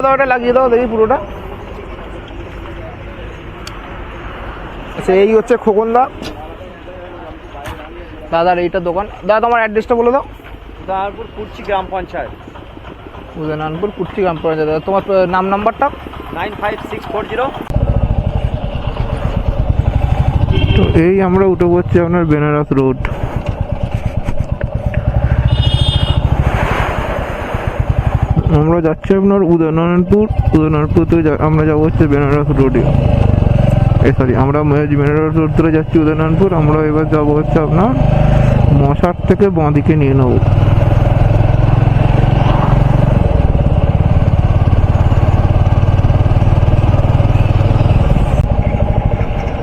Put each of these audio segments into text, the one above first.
ওটা লাগিয়ে দাও দেখি পুরোটা। আচ্ছা এই হচ্ছে খোকনদা দাদার এইটা দোকান। দাদা তোমার অ্যাড্রেসটা বলে দাও। উদয়নারায়ণপুর কুর্চি গ্রাম পঞ্চায়েত। উদয়নারায়ণপুর কুর্চি গ্রাম পঞ্চায়েত। দাদা তোমার নাম্বারটা 95640। তো এই আমরা উঠে পড়ছি আপনার বেনারস রোড। আমরা যাচ্ছি আপনার উদয়নারায়ণপুর থেকে আমরা যাবো হচ্ছে বেনারস রোডে। সরি আমরা বেনারস রোড ধরে যাচ্ছি উদয়নারায়ণপুর। আমরা এবার যাবো হচ্ছে আপনার মশার থেকে বাঁদিকে নিয়ে নেবো।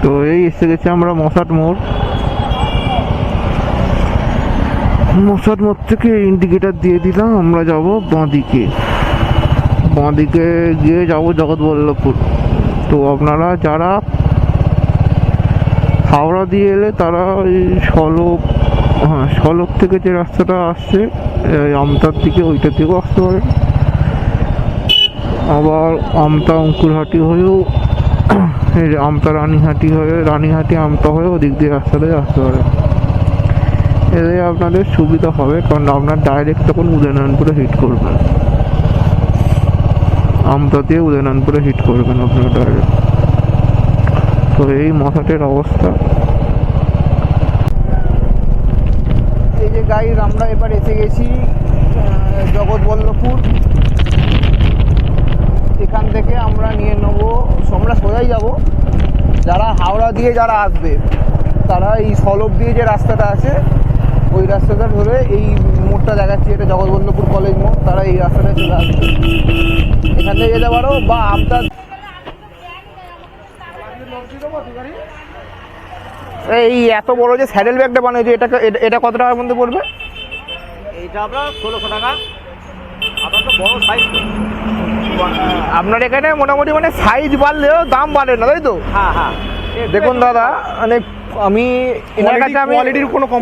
তো এই এসে গেছি আমরা মশাট মোড়। মশাট মোড় থেকে ইন্ডিকেটার দিয়ে দিলাম। আমরা যাব বাঁদিকে গিয়ে যাব জগৎবল্লভপুর। তো আপনারা যারা হাওড়া দিয়ে এলে তারা ওই সলক থেকে যে রাস্তাটা আসছে আমতার দিকে ওইটার দিকেও আসতে পারে। আবার আমতা অঙ্কুরহাটি হয়েও আমতা রানীহাটি আমতা হয়ে ওদিক দিয়ে রাস্তাটাই আসতে পারে। এতে আপনাদের সুবিধা হবে, কারণ আপনার ডাইরেক্ট তখন উদয়নারায়ণপুরে হিট করবেন। আমতা দিয়ে উদয়নারায়ণপুরে হিট করবেন আপনার ডাইরেক্ট। তো এই মশাটের অবস্থা। এই যে গাইড আমরা এবার এসে গেছি জগৎবল্লভপুর। এখান থেকে আমরা নিয়ে নেবো, আমরা সোজাই যাব। যারা হাওড়া দিয়ে যারা আসবে তারা এই সলভ দিয়ে যে রাস্তাটা আছে ওই রাস্তাটা ধরে এই মোড়টা দেখাচ্ছি, এটা জগৎবল্লভপুর কলেজ মোড়, তারা এই রাস্তাটা চলে আসবে। এখান থেকে যেতে পারো বা আমতা। এই এত বড় যে স্যাডেল ব্যাগটা বানিয়েছে এটা কত টাকার মধ্যে পড়বে? এইটা আপনার 1600 টাকা। আপনার তো বড় সাইজ। আপনার এখানে মোটামুটি মানে সাইজ বাড়লেও দাম বাড়ে না, তাই তো? হ্যাঁ হ্যাঁ। দেখুন দাদা, মানে আমি এনার কাছে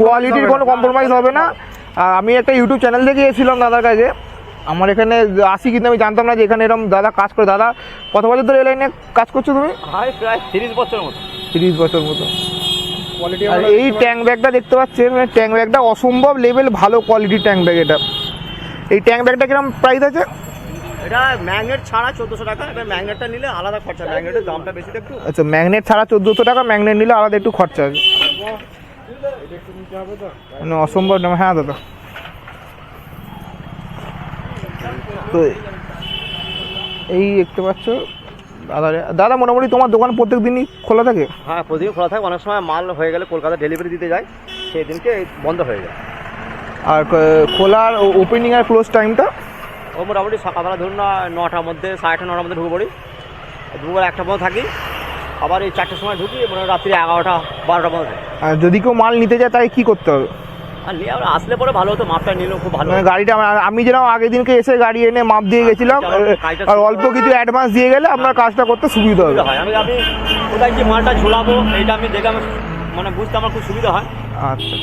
কোয়ালিটির কোনো কম্প্রোমাইজ হবে না। আমি একটা ইউটিউব চ্যানেল থেকে এসেছিলাম দাদার কাছে। আমার এখানে আসি কিন্তু আমি জানতাম না যে এখানে এরকম দাদা কাজ করে। দাদা কত বছর ধরে এই লাইনে কাজ করছো তুমি? প্রায় 30 বছরের মতো। 30 বছর মতো। আর এই ট্যাঙ্ক ব্যাগটা দেখতে পাচ্ছেন, মানে ট্যাঙ্ক ব্যাগটা অসম্ভব লেভেল ভালো কোয়ালিটির ট্যাঙ্ক ব্যাগ এটা। এই ট্যাঙ্ক ব্যাগটা কিরকম প্রাইস আছে? এটা ম্যাগনেট ছাড়া 1400 টাকা। এবার ম্যাগনেটটা নিলে আলাদা খরচা, ম্যাগনেটের দামটা বেশি একটু। আচ্ছা, ম্যাগনেট ছাড়া 1400 টাকা, ম্যাগনেট নিলে আলাদা একটু খরচা আছে। মানে অসম্ভব না। হ্যাঁ দাদা, তো এই দেখতে পাচ্ছ দাদা মোটামুটি তোমার দোকান প্রত্যেক দিনই খোলা থাকে? হ্যাঁ প্রতিদিন খোলা থাকে। অনেক সময় মাল হয়ে গেলে কলকাতা ডেলিভারি দিতে যায়, সেই দিনকে বন্ধ হয়ে যায়। আর খোলার ওপেনিং আর ক্লোজ টাইমটা? ও মোটামুটি সকালবেলা ধরুন না 9টার মধ্যে, 8:30 9টার মধ্যে ঢুকে পড়ি। দুপুর 1টার মধ্যে থাকি। আবার এই 4টার সময় ঢুকি, মানে রাত্রি 11টা 12টার মধ্যে থাকি। আর যদি কেউ মাল নিতে যায় তাই কী করতে হবে? আর নিয়ে আমরা আসলে পরে ভালো হতো, মাপটা নিলেও খুব ভালো। মানে গাড়িটা আমি যেরকম আগের দিনকে এসে গাড়ি এনে মাপ দিয়ে গেছিলাম, আর অল্প কিছু অ্যাডভান্স দিয়ে গেলে আপনার কাজটা করতে সুবিধা হবে। আমি কোথায় কি মালটা ঝোলাবো এইটা আমি দেখে আমি মানে বুঝতে আমার খুব সুবিধা হয়। আচ্ছা,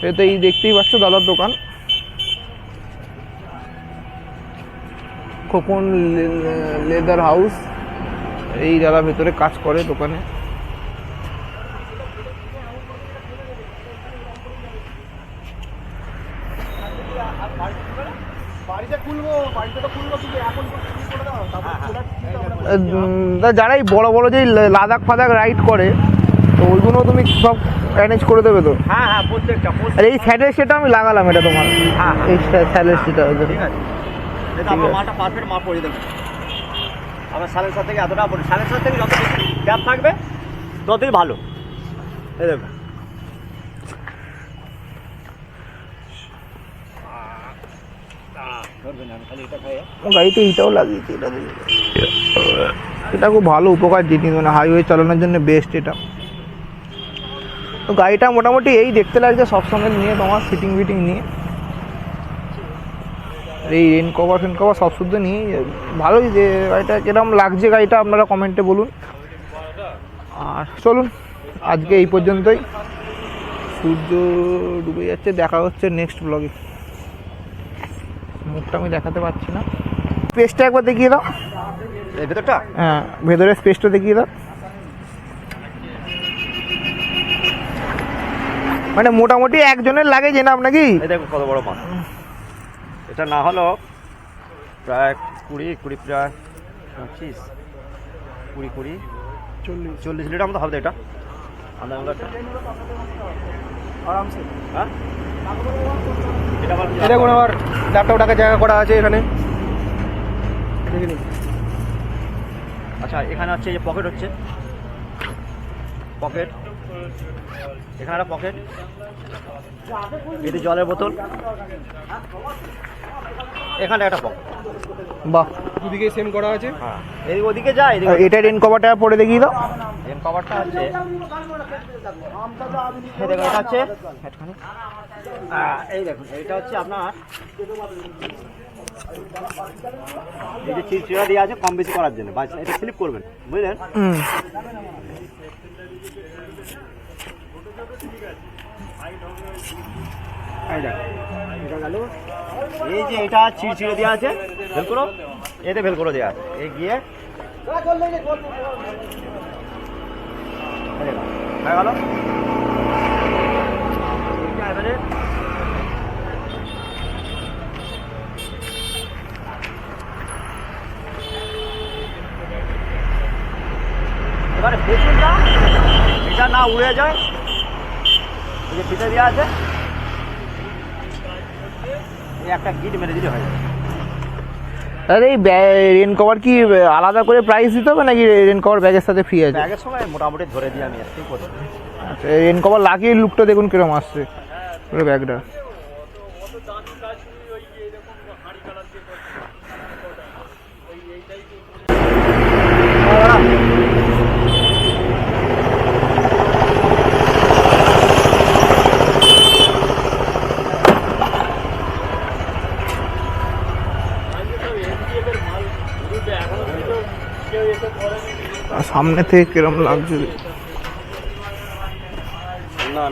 এটা এই দেখতেই পাচ্ছ দাদার দোকান, খোকন লেদার হাউস। এই দাদা ভেতরে কাজ করে দোকানে। যারা এই বড় বড় যে লাদাখ ফাদাখ রাইড করে, তো ওইগুলো তুমি সব অ্যারেঞ্জ করে দেবে তো? হ্যাঁ হ্যাঁ, প্রত্যেকটা। আর এই স্যাডের সেটা আমি লাগালাম, এটা তোমার? হ্যাঁ এই স্যাডের সেটা ঠিক আছে। এটা আমার মালটা পারফেক্ট মাপ পড়ে দেবে। আমার 7.5 থেকে এতটা পড়ে, 7.5 থেকে যত গ্যাপ থাকবে ততই ভালো। এই দেখো গাড়িতে এইটাও লাগিয়েছি। এটা খুব ভালো উপকার জিনিস, মানে হাইওয়ে চালানোর জন্য বেস্ট এটা। তো গাড়িটা মোটামুটি এই দেখতে লাগছে সবসময় নিয়ে, তোমার সিটিং ফিটিং নিয়ে, এই রেন কভার সব শুদ্ধ নিয়ে ভালোই। যে গাড়িটা কিরকম লাগছে গাড়িটা আপনারা কমেন্টে বলুন। আর চলুন আজকে এই পর্যন্তই। সূর্য ডুবে যাচ্ছে, দেখা হচ্ছে নেক্সট ব্লগে। মুখটা আমি দেখাতে পারছি না। স্পেসটা একবার দেখিয়ে দাও। এই ভেতরটা হ্যাঁ, ভেতরের স্পেসটা দেখিয়ে দাও। মানে মোটামুটি একজনের লাগে যে না আপনাকে। এই দেখো কত বড় মাছ। এটা না হলো প্রায় 20 প্রায় 25 20 40 লিটার মতো হবে এটা আরামসে। হ্যাঁ এটা কোনো আবার ল্যাপটপ টাকা জায়গা করা আছে এখানে, দেখে নিন। আচ্ছা এখানে হচ্ছে যে পকেট হচ্ছে পকেট, এখানে একটা পকেট, এটি জলের বোতল, এখানে একটা পকেট। বাহ, দুদিকে সেম করা আছে। হ্যাঁ এদিকে ওদিকে যায় এদিকে। এটা রেন কভারটা পরে দেখিয়ে দাও। রেন কভারটা হচ্ছে এই দেখুন, এটা হচ্ছে এই দেখুন, এইটা হচ্ছে আপনার এই যে চিড়চিড়া দিয়ে আছে কম বেশি করার জন্য, বাস এটা স্লিপ করবেন, বুঝলেন? এই দেখুন, এটা গেল। এই যে এটা চিড়চিড়ে দেওয়া আছে ভেলক্রো, এতে ভেলক্রো দেওয়া আছে, এই গিয়ে হয়ে গেল। এবারে পেছনটা এটা না উড়ে যায়, এই যে পিঠে দেওয়া আছে, এই একটা গিট মেরে দিলে হয়ে যায়। আরে এই রেন কভার কি আলাদা করে প্রাইস দিতে হবে নাকি রেন কভার ব্যাগের সাথে ফ্রি আছে? ব্যাগের সময় মোটামুটি ধরে দিই আমি এসেই করি। আচ্ছা, রেন কভার লাগিয়ে লুকটা দেখুন কিরকম আসছে পুরো ব্যাগটা। সামনে থেকে কিরকম লাগছে? না